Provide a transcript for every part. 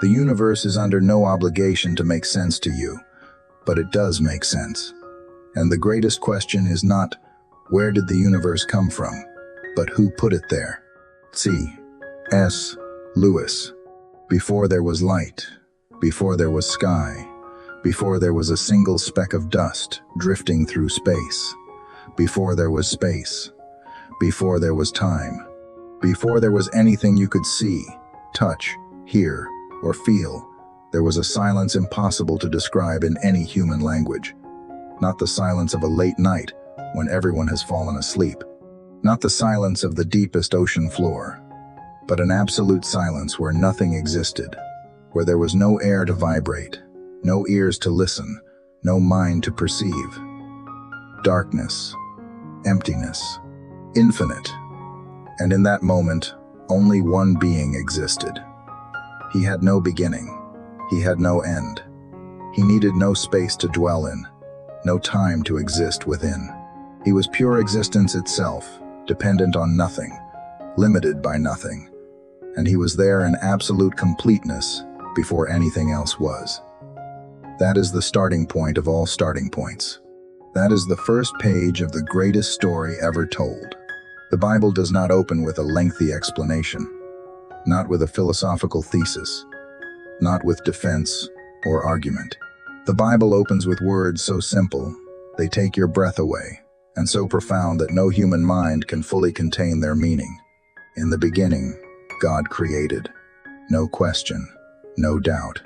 The universe is under no obligation to make sense to you, but it does make sense. And the greatest question is not, where did the universe come from, but who put it there? C.S. Lewis. Before there was light, before there was sky, before there was a single speck of dust drifting through space, before there was space, before there was time, before there was anything you could see, touch, hear, or feel, there was a silence impossible to describe in any human language. Not the silence of a late night when everyone has fallen asleep. Not the silence of the deepest ocean floor, but an absolute silence where nothing existed, where there was no air to vibrate, no ears to listen, no mind to perceive. Darkness, emptiness, infinite. And in that moment, only one being existed. He had no beginning. He had no end. He needed no space to dwell in, no time to exist within. He was pure existence itself, dependent on nothing, limited by nothing. And he was there in absolute completeness before anything else was. That is the starting point of all starting points. That is the first page of the greatest story ever told. The Bible does not open with a lengthy explanation, not with a philosophical thesis, not with defense or argument. The Bible opens with words so simple, they take your breath away, and so profound that no human mind can fully contain their meaning. In the beginning, God created. No question, no doubt,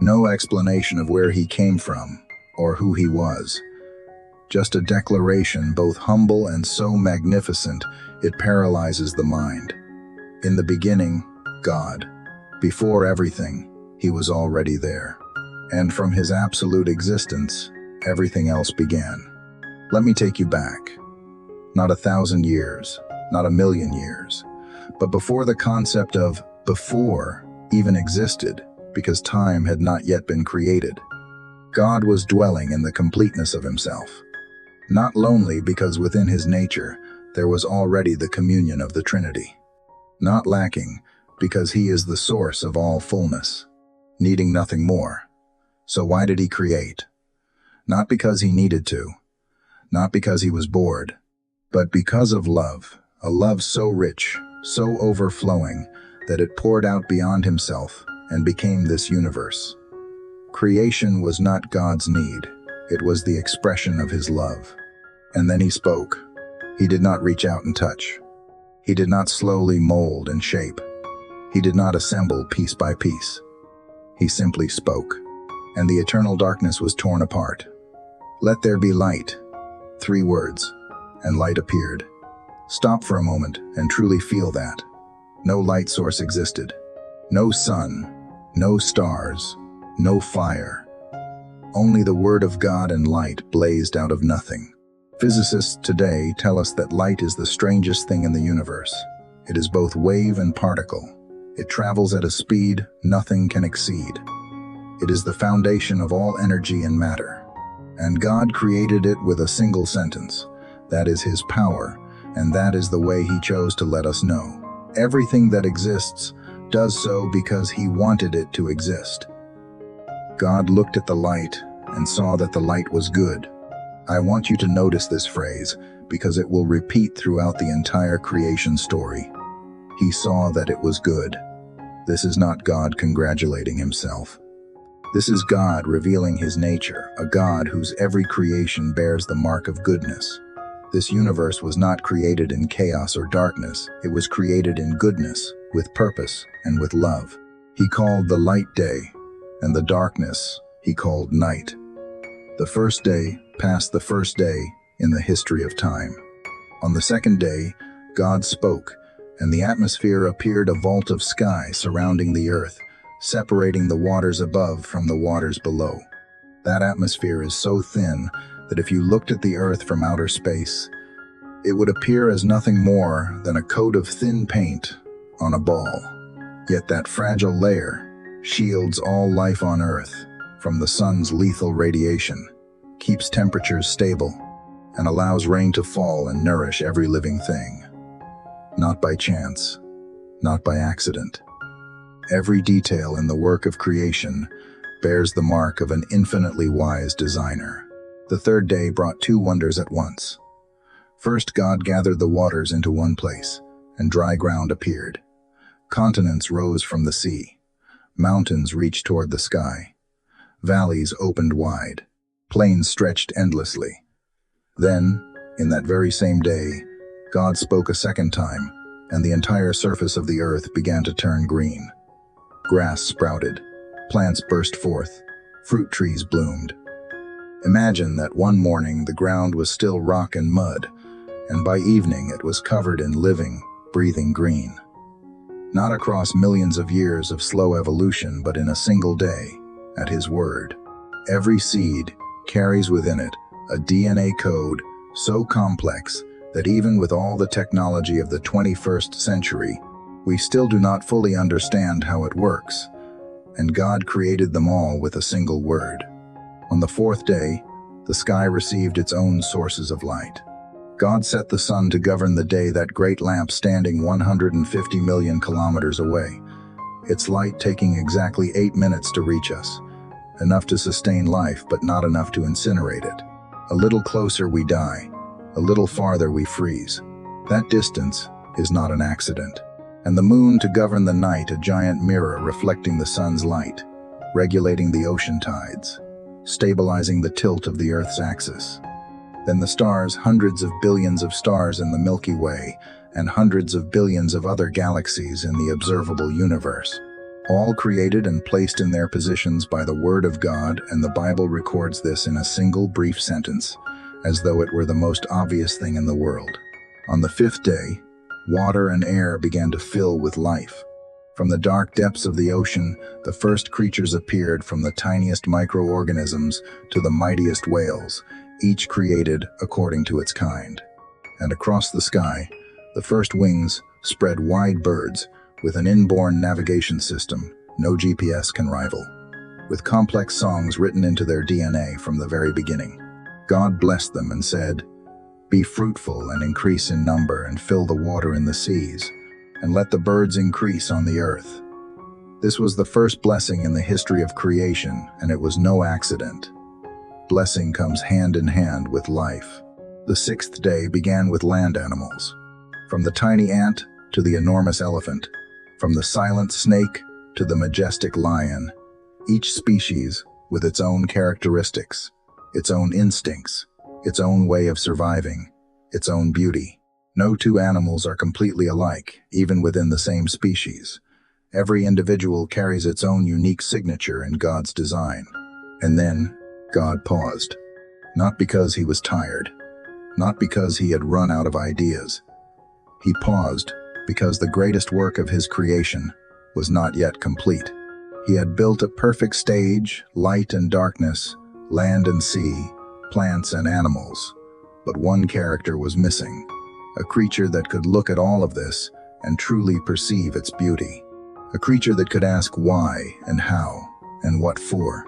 no explanation of where he came from or who he was. Just a declaration both humble and so magnificent it paralyzes the mind. In the beginning, God. Before everything, he was already there. And from his absolute existence, everything else began. Let me take you back. Not 1,000 years, not 1,000,000 years, but before the concept of before even existed, because time had not yet been created. God was dwelling in the completeness of himself. Not lonely because within his nature there was already the communion of the Trinity. Not lacking because he is the source of all fullness, needing nothing more. So why did he create? Not because he needed to, not because he was bored, but because of love, a love so rich, so overflowing, that it poured out beyond himself and became this universe. Creation was not God's need, it was the expression of his love. And then he spoke. He did not reach out and touch. He did not slowly mold and shape. He did not assemble piece by piece. He simply spoke, and the eternal darkness was torn apart. Let there be light. 3 words, and light appeared. Stop for a moment and truly feel that. No light source existed. No sun, no stars, no fire. Only the Word of God and light blazed out of nothing. Physicists today tell us that light is the strangest thing in the universe. It is both wave and particle. It travels at a speed nothing can exceed. It is the foundation of all energy and matter. And God created it with a single sentence. That is his power, and that is the way he chose to let us know. Everything that exists does so because he wanted it to exist. God looked at the light and saw that the light was good. I want you to notice this phrase because it will repeat throughout the entire creation story. He saw that it was good. This is not God congratulating himself. This is God revealing his nature, a God whose every creation bears the mark of goodness. This universe was not created in chaos or darkness. It was created in goodness, with purpose, and with love. He called the light day, and the darkness he called night. The first day passed the first day in the history of time. On the second day, God spoke, and the atmosphere appeared a vault of sky surrounding the earth, separating the waters above from the waters below. That atmosphere is so thin that if you looked at the earth from outer space, it would appear as nothing more than a coat of thin paint on a ball. Yet that fragile layer shields all life on earth from the sun's lethal radiation, keeps temperatures stable, and allows rain to fall and nourish every living thing. Not by chance, not by accident. Every detail in the work of creation bears the mark of an infinitely wise designer. The third day brought two wonders at once. First, God gathered the waters into one place, and dry ground appeared. Continents rose from the sea. Mountains reached toward the sky. Valleys opened wide. Plains stretched endlessly. Then, in that very same day, God spoke a second time, and the entire surface of the earth began to turn green. Grass sprouted, plants burst forth, fruit trees bloomed. Imagine that one morning the ground was still rock and mud, and by evening it was covered in living, breathing green. Not across millions of years of slow evolution, but in a single day, at His word. Every seed carries within it a DNA code so complex that even with all the technology of the 21st century, we still do not fully understand how it works. And God created them all with a single word. On the fourth day, the sky received its own sources of light. God set the sun to govern the day, that great lamp standing 150 million kilometers away, its light taking exactly 8 minutes to reach us, enough to sustain life but not enough to incinerate it. A little closer we die, a little farther we freeze. That distance is not an accident. And the moon to govern the night, a giant mirror reflecting the sun's light, regulating the ocean tides, stabilizing the tilt of the Earth's axis. Then the stars, hundreds of billions of stars in the Milky Way, and hundreds of billions of other galaxies in the observable universe, all created and placed in their positions by the Word of God, and the Bible records this in a single brief sentence, as though it were the most obvious thing in the world. On the fifth day, water and air began to fill with life. From the dark depths of the ocean, the first creatures appeared, from the tiniest microorganisms to the mightiest whales, each created according to its kind. And across the sky, the first wings spread wide birds with an inborn navigation system no GPS can rival, with complex songs written into their DNA from the very beginning. God blessed them and said, "Be fruitful and increase in number, and fill the water in the seas, and let the birds increase on the earth." This was the first blessing in the history of creation, and it was no accident. Blessing comes hand in hand with life. The sixth day began with land animals. From the tiny ant to the enormous elephant, from the silent snake to the majestic lion, each species with its own characteristics, its own instincts, its own way of surviving, its own beauty. No two animals are completely alike, even within the same species. Every individual carries its own unique signature in God's design. And then, God paused. Not because He was tired, not because He had run out of ideas. He paused because the greatest work of His creation was not yet complete. He had built a perfect stage, light and darkness, land and sea, plants and animals. But one character was missing, a creature that could look at all of this and truly perceive its beauty. A creature that could ask why and how and what for.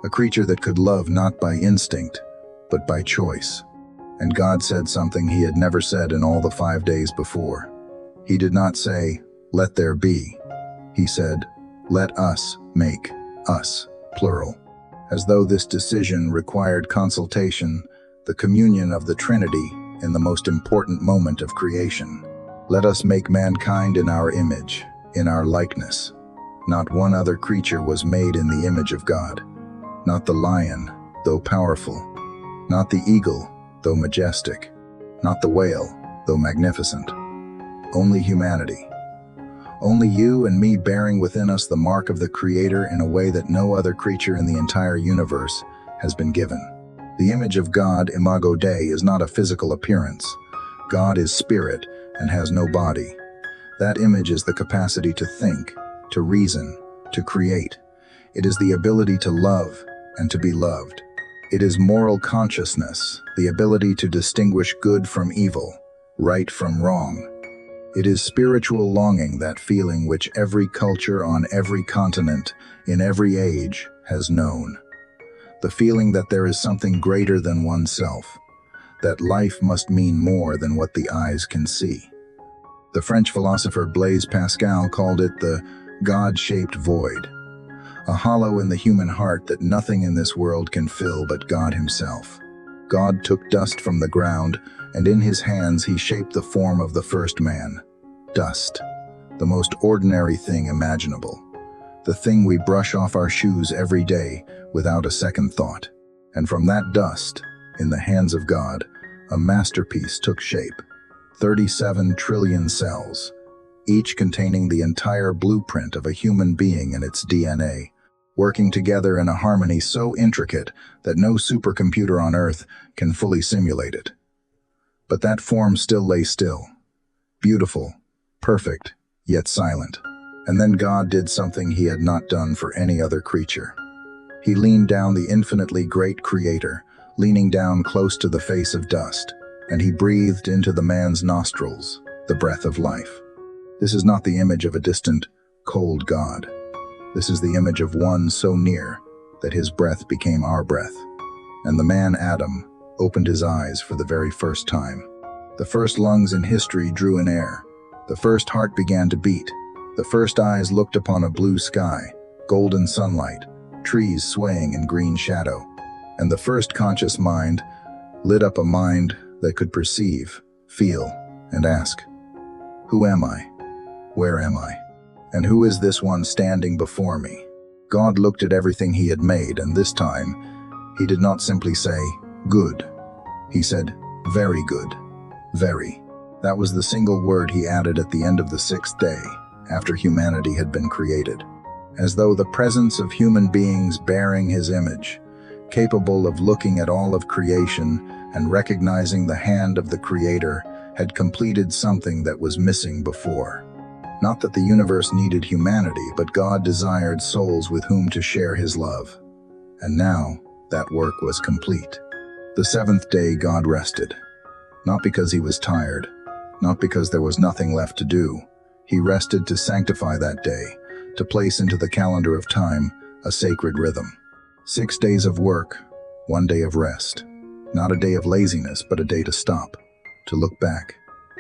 A creature that could love not by instinct, but by choice. And God said something He had never said in all the 5 days before. He did not say, "Let there be." He said, "Let us make," us, plural. As though this decision required consultation, the communion of the Trinity in the most important moment of creation. Let us make mankind in our image, in our likeness. Not one other creature was made in the image of God. Not the lion, though powerful. Not the eagle, though majestic. Not the whale, though magnificent. Only humanity. Only you and me, bearing within us the mark of the Creator in a way that no other creature in the entire universe has been given. The image of God, Imago Dei, is not a physical appearance. God is spirit and has no body. That image is the capacity to think, to reason, to create. It is the ability to love and to be loved. It is moral consciousness, the ability to distinguish good from evil, right from wrong. It is spiritual longing, that feeling which every culture on every continent, in every age, has known. The feeling that there is something greater than oneself, that life must mean more than what the eyes can see. The French philosopher Blaise Pascal called it the God-shaped void, a hollow in the human heart that nothing in this world can fill but God himself. God took dust from the ground, and in his hands he shaped the form of the first man. Dust, the most ordinary thing imaginable. The thing we brush off our shoes every day without a second thought. And from that dust, in the hands of God, a masterpiece took shape. 37 trillion cells, each containing the entire blueprint of a human being and its DNA, working together in a harmony so intricate that no supercomputer on Earth can fully simulate it. But that form still lay still, beautiful, perfect, yet silent. And then God did something he had not done for any other creature. He leaned down, the infinitely great Creator, leaning down close to the face of dust, and he breathed into the man's nostrils the breath of life. This is not the image of a distant, cold God. This is the image of one so near that his breath became our breath. And the man Adam opened his eyes for the very first time. The first lungs in history drew in air. The first heart began to beat. The first eyes looked upon a blue sky, golden sunlight, trees swaying in green shadow. And the first conscious mind lit up, a mind that could perceive, feel, and ask, who am I? Where am I? And who is this one standing before me? God looked at everything he had made, and this time, he did not simply say, good. He said, very good. Very. That was the single word he added at the end of the sixth day, after humanity had been created. As though the presence of human beings bearing his image, capable of looking at all of creation and recognizing the hand of the Creator, had completed something that was missing before. Not that the universe needed humanity, but God desired souls with whom to share his love. And now, that work was complete. The seventh day God rested. Not because he was tired, not because there was nothing left to do. He rested to sanctify that day, to place into the calendar of time a sacred rhythm. 6 days of work, 1 day of rest. Not a day of laziness, but a day to stop, to look back,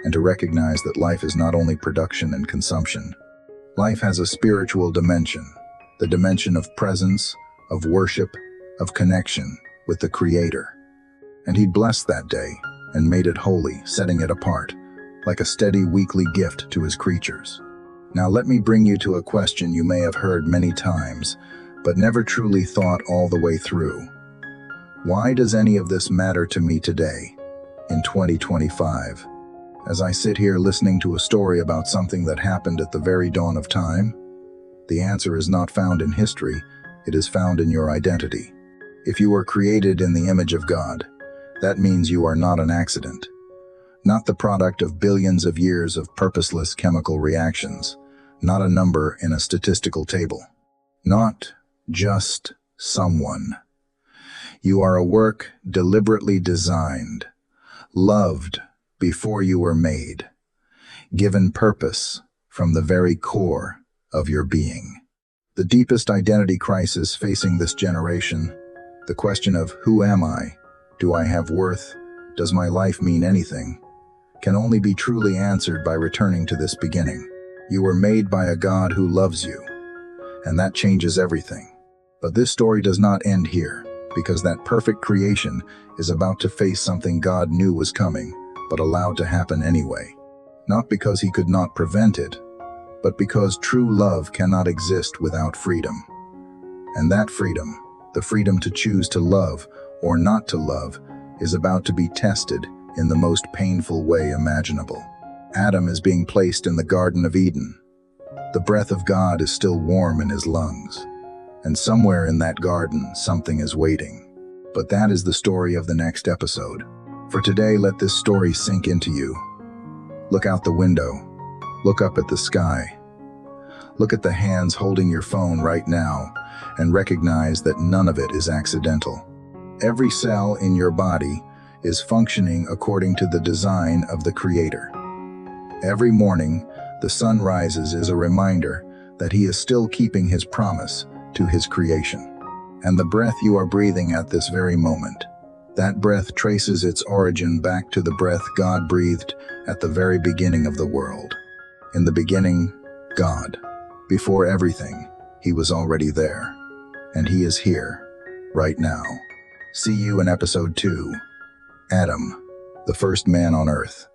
and to recognize that life is not only production and consumption. Life has a spiritual dimension, the dimension of presence, of worship, of connection with the Creator. And he blessed that day and made it holy, setting it apart, like a steady weekly gift to his creatures. Now let me bring you to a question you may have heard many times, but never truly thought all the way through. Why does any of this matter to me today, in 2025? As I sit here listening to a story about something that happened at the very dawn of time? The answer is not found in history, it is found in your identity. If you were created in the image of God, that means you are not an accident. Not the product of billions of years of purposeless chemical reactions, not a number in a statistical table. Not just someone. You are a work deliberately designed, loved before you were made, given purpose from the very core of your being. The deepest identity crisis facing this generation, the question of who am I, do I have worth, does my life mean anything, can only be truly answered by returning to this beginning. You were made by a God who loves you, and that changes everything. But this story does not end here, because that perfect creation is about to face something God knew was coming, but allowed to happen anyway. Not because he could not prevent it, but because true love cannot exist without freedom. And that freedom, the freedom to choose to love or not to love, is about to be tested in the most painful way imaginable. Adam is being placed in the Garden of Eden. The breath of God is still warm in his lungs. And somewhere in that garden, something is waiting. But that is the story of the next episode. For today, let this story sink into you. Look out the window. Look up at the sky. Look at the hands holding your phone right now and recognize that none of it is accidental. Every cell in your body is functioning according to the design of the Creator. Every morning, the sun rises is a reminder that he is still keeping his promise to his creation. And the breath you are breathing at this very moment, that breath traces its origin back to the breath God breathed at the very beginning of the world. In the beginning, God. Before everything, he was already there. And he is here, right now. See you in episode 2. Adam, the first man on Earth.